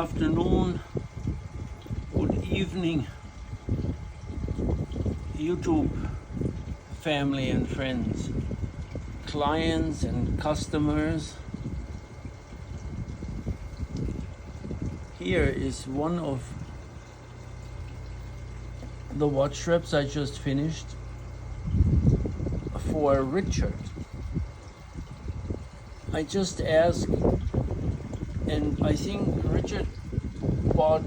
afternoon, good evening, YouTube family and friends, clients and customers. Here is one of the watch straps I just finished for Richard. I just asked, and I think Richard bought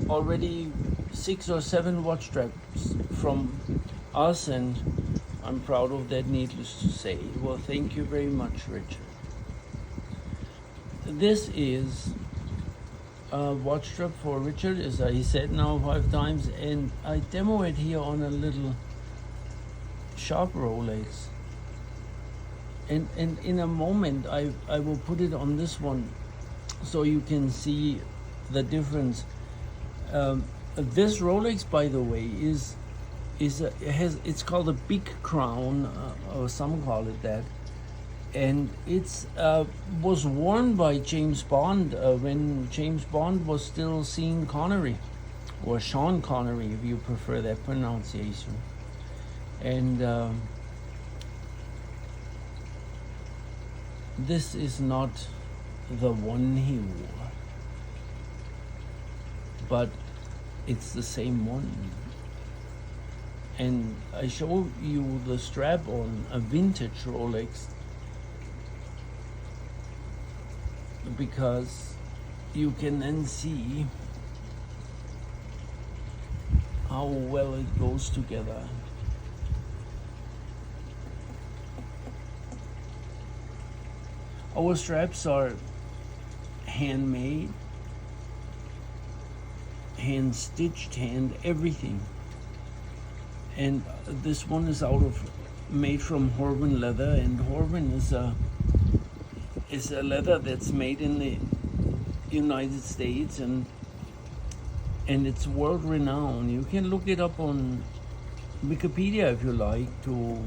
already 6 or 7 watch straps from us, and I'm proud of that, needless to say. Well, thank you very much, Richard. This is a watch strap for Richard, as I said now 5 times, and I demo it here on a little sharp Rolex. And in a moment I will put it on this one so you can see the difference. This Rolex, by the way, it's called a big crown, or some call it that, and it's was worn by James Bond when James Bond was still Sean Connery, or Sean Connery if you prefer that pronunciation. And this is not the one he wore, but it's the same one. And I show you the strap on a vintage Rolex because you can then see how well it goes together. Our straps are handmade, hand stitched, hand everything. And this one is made from Horween leather, and Horween is a leather that's made in the United States, and it's world renowned. You can look it up on Wikipedia if you like to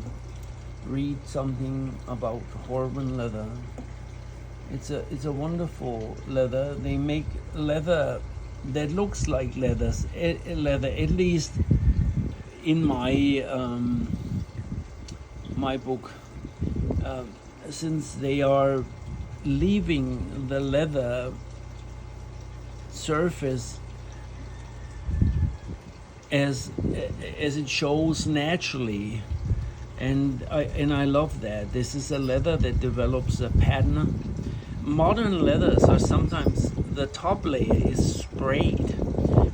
read something about Horween leather. It's a wonderful leather. They make leather that looks like leather, at least in my my book, since they are leaving the leather surface as it shows naturally, and I love that. This is a leather that develops a pattern. Modern leathers are sometimes, the top layer is sprayed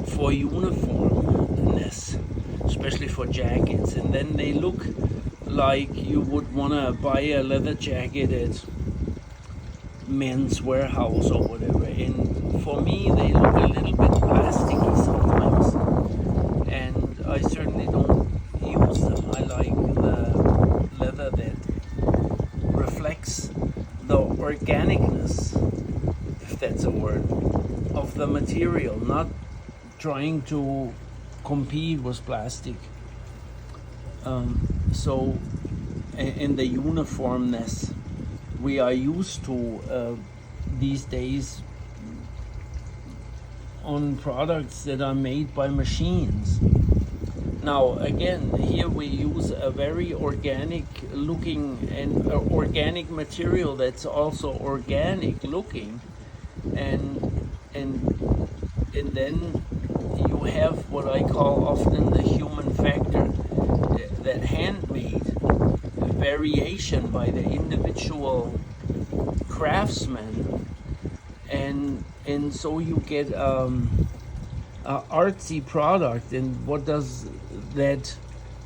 for uniformness, especially for jackets, and then they look like you would want to buy a leather jacket at Men's Warehouse or whatever. And for me, they look a little bit plasticky sometimes, and I certainly don't use them. I like the leather that reflects the organicness, if that's a word, of the material, not trying to compete with plastic. So, in the uniformness we are used to these days on products that are made by machines. Now again, here we use a very organic looking and organic material that's also organic looking, and then you have what I call often the human factor, that handmade variation by the individual craftsman, and so you get a artsy product. And what does that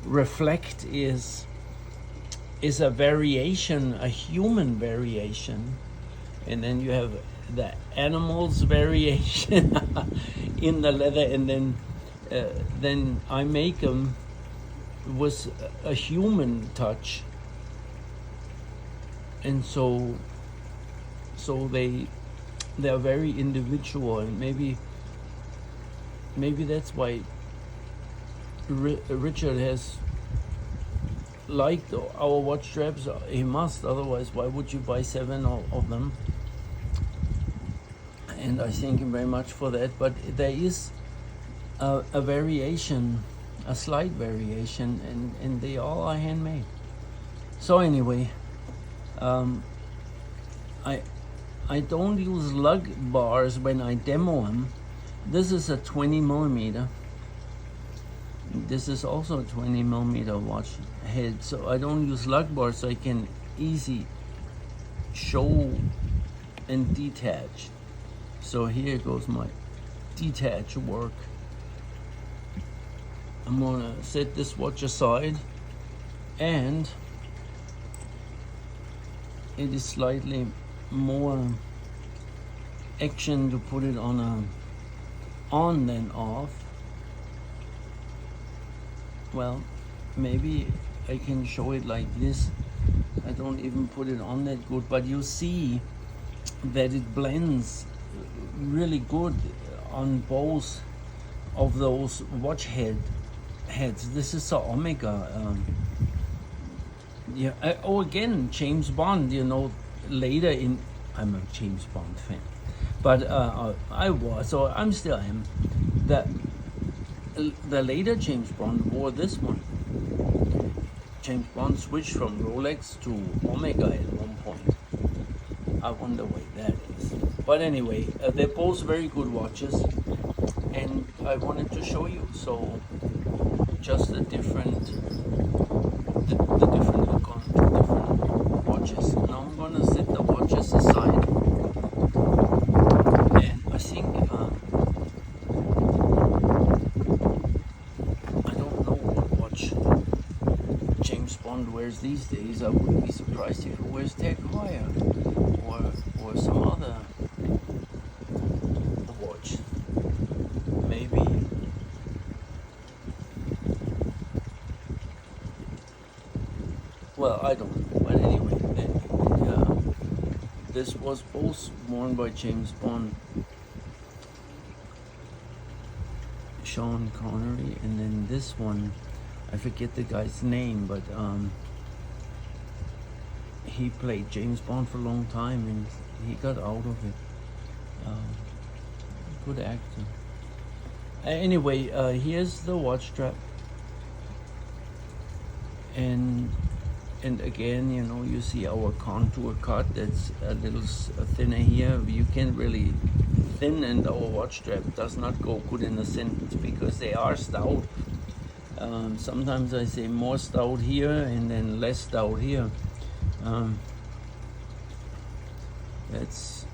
reflect is a variation, a human variation, and then you have the animal's variation in the leather, and then I make them with a human touch, and so they're very individual, and maybe that's why Richard has liked our watch straps. He must, otherwise why would you buy 7 of them? and I thank him very much for that. But there is a variation, a slight variation, and they all are handmade. So anyway, I don't use lug bars when I demo them. This is a 20 millimeter. This is also a 20 millimeter watch head, so I don't use lug bars, so I can easy show and detach. So here goes my detach work. I'm gonna set this watch aside, and it is slightly more action to put it on than off. Well, maybe I can show it like this. I don't even put it on that good, but you see that it blends really good on both of those watch heads. This is a Omega. Yeah. Oh, again, James Bond. You know, later in, I'm a James Bond fan, but I was, so I'm still am. The later James Bond wore this one. James Bond switched from Rolex to Omega at one point. I wonder why that is. But anyway, they're both very good watches, and I wanted to show you. So just the different look on two different watches. Now I'm gonna set the watches aside, and I think I don't know what watch James Bond wears these days. I wouldn't be surprised if he wears Tag Heuer or some other watch. Maybe. Well, I don't know. But anyway, this was both worn by James Bond, Sean Connery, and then this one, I forget the guy's name, but he played James Bond for a long time, and he got out of it. Good actor. Anyway, here's the watch strap, and again, you know, you see our contour cut. That's a little thinner here. You can't really thin, and our watch strap does not go good in the sentence because they are stout. Sometimes I say more stout here and then less stout here. That's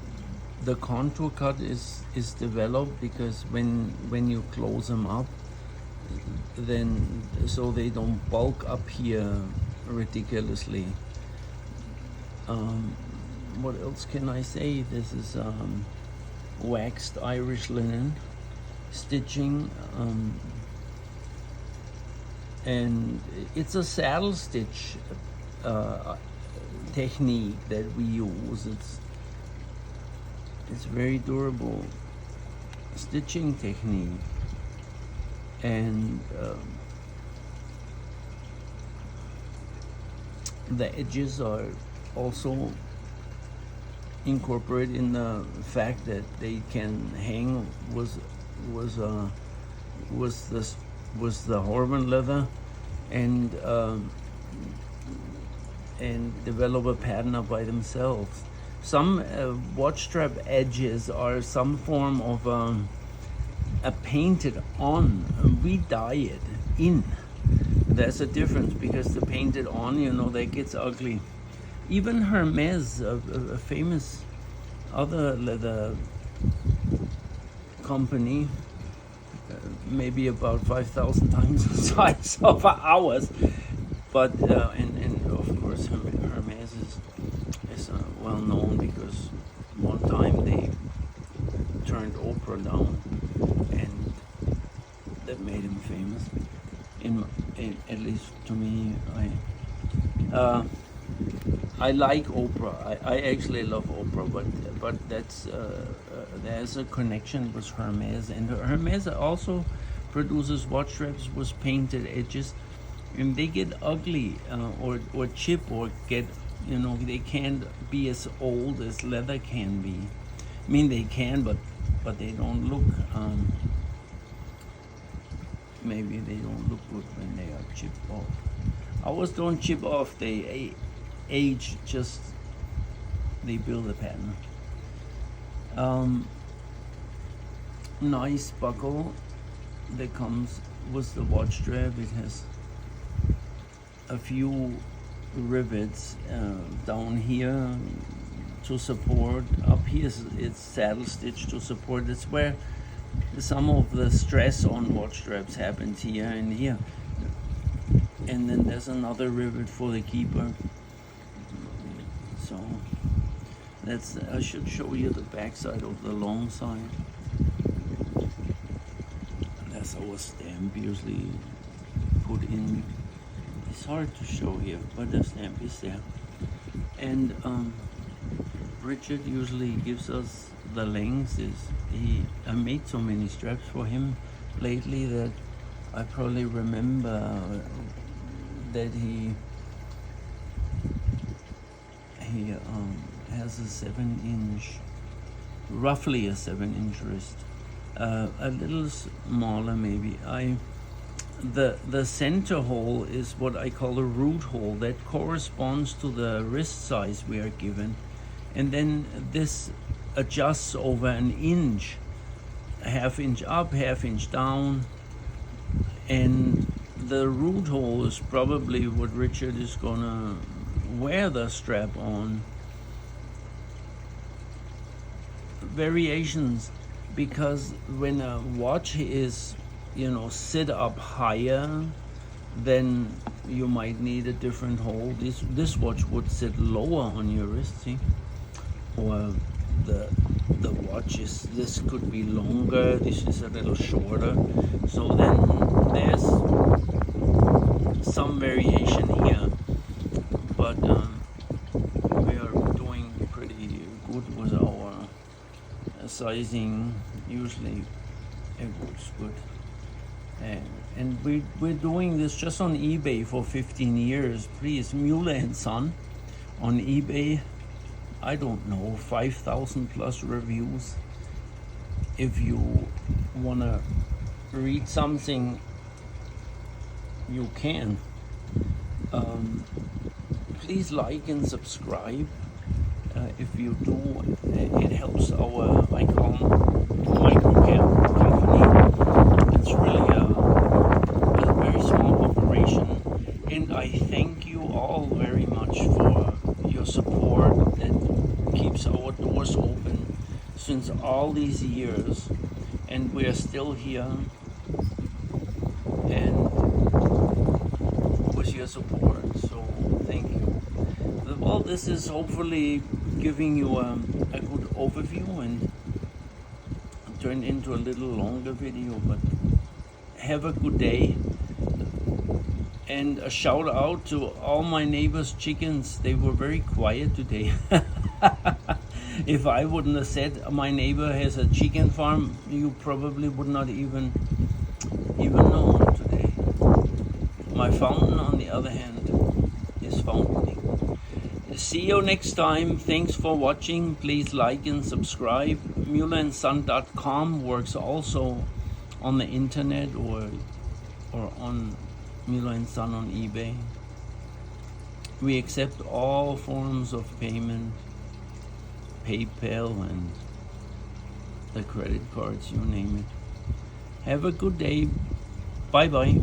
the contour cut is developed because when you close them up, then so they don't bulk up here ridiculously. What else can I say? This is waxed Irish linen stitching, and it's a saddle stitch technique that we use. It's very durable stitching technique, and the edges are also incorporated in the fact that they can hang was the Horween leather, and develop a pattern up by themselves. Some watch strap edges are some form of a painted on. We dye it in. There's a difference because the painted on, you know, that gets ugly. Even Hermes, a famous other leather company, maybe about 5,000 times the size of ours, but and of course Hermes is well known because one time they turned Oprah down, and that made him famous. At least to me, I like Oprah. I actually love Oprah, but that's there's a connection with Hermes, and Hermes also produces watch straps with painted edges, and they get ugly or chip or get, you know, they can't be as old as leather can be. I mean, they can, but they don't look. Maybe they don't look good when they are chipped off. Ours don't chip off; they age. Just they build a pattern. Nice buckle that comes with the watch strap. It has a few rivets down here to support. Up here it's saddle stitch to support. It's where some of the stress on watch straps happens, here and here. And then there's another rivet for the keeper. So that's, I should show you the back side of the long side. That's our stamp usually put in. It's hard to show here, but the stamp is there. And Richard usually gives us the lengths. I made so many straps for him lately that I probably remember that he has a 7-inch, roughly a 7-inch wrist, a little smaller maybe. The center hole is what I call a root hole that corresponds to the wrist size we are given, and then this adjusts over an inch, a ½ inch up, ½ inch down, and the root hole is probably what Richard is gonna wear the strap on. Variations, because when a watch is, sit up higher, then you might need a different hole. This watch would sit lower on your wrist, see? Or the watch is, this could be longer, this is a little shorter. So then there's some variation here, but we are doing pretty good with our sizing. Usually it works good. And we're doing this just on eBay for 15 years. Please, Müller&son on eBay. I don't know, 5,000 plus reviews. If you wanna read something, you can. Please like and subscribe. If you do, it helps our, I call them micro-cap company. It's really a very small operation. And I thank you all very much for your support that keeps our doors open since all these years. And we are still here. And with your support, so thank you. Well, this is hopefully giving you a good overview and turn into a little longer video, but have a good day. And a shout out to all my neighbors' chickens. They were very quiet today. If I wouldn't have said my neighbor has a chicken farm, you probably would not even know today. My fountain, on the other hand, is fountaining. See you next time. Thanks for watching. Please like and subscribe. Müller&son.com works also on the internet or on Müller&son on eBay. We accept all forms of payment, PayPal and the credit cards, you name it. Have a good day. Bye bye.